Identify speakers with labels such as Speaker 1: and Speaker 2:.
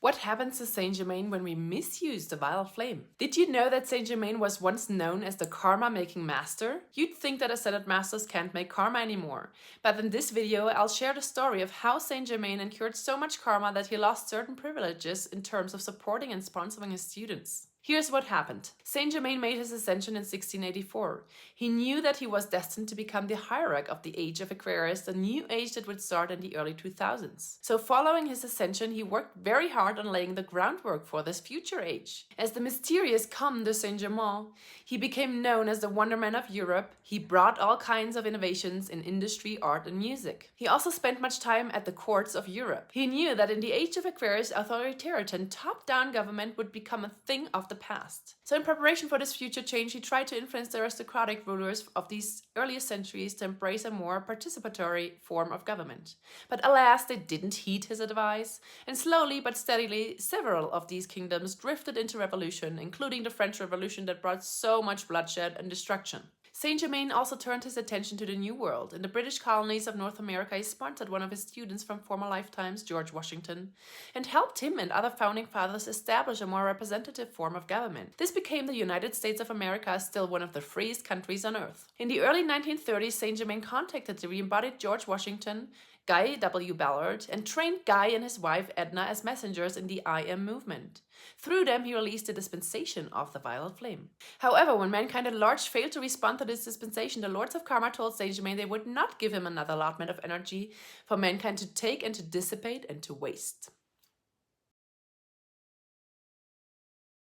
Speaker 1: What happens to Saint Germain when we misuse the vile flame? Did you know that Saint Germain was once known as the karma making master? You'd think that ascended masters can't make karma anymore. But in this video, I'll share the story of how Saint Germain incurred so much karma that he lost certain privileges in terms of supporting and sponsoring his students. Here's what happened. Saint Germain made his ascension in 1684. He knew that he was destined to become the hierarch of the age of Aquarius, the new age that would start in the early 2000s. So following his ascension, he worked very hard on laying the groundwork for this future age. As the mysterious Comte de Saint-Germain, he became known as the Wonderman of Europe. He brought all kinds of innovations in industry, art, and music. He also spent much time at the courts of Europe. He knew that in the age of Aquarius, authoritarian top-down government would become a thing of the past. So in preparation for this future change, he tried to influence the aristocratic rulers of these earlier centuries to embrace a more participatory form of government. But alas, they didn't heed his advice, and slowly but steadily, several of these kingdoms drifted into revolution, including the French Revolution that brought so much bloodshed and destruction. Saint Germain also turned his attention to the New World. In the British colonies of North America, he sponsored one of his students from former lifetimes, George Washington, and helped him and other founding fathers establish a more representative form of government. This became the United States of America, still one of the freest countries on earth. In the early 1930s, Saint Germain contacted the re-embodied George Washington, Guy W. Ballard, and trained Guy and his wife Edna as messengers in the I Am movement. Through them, he released the dispensation of the violet flame. However, when mankind at large failed to respond to this dispensation, the Lords of Karma told Saint Germain they would not give him another allotment of energy for mankind to take and to dissipate and to waste.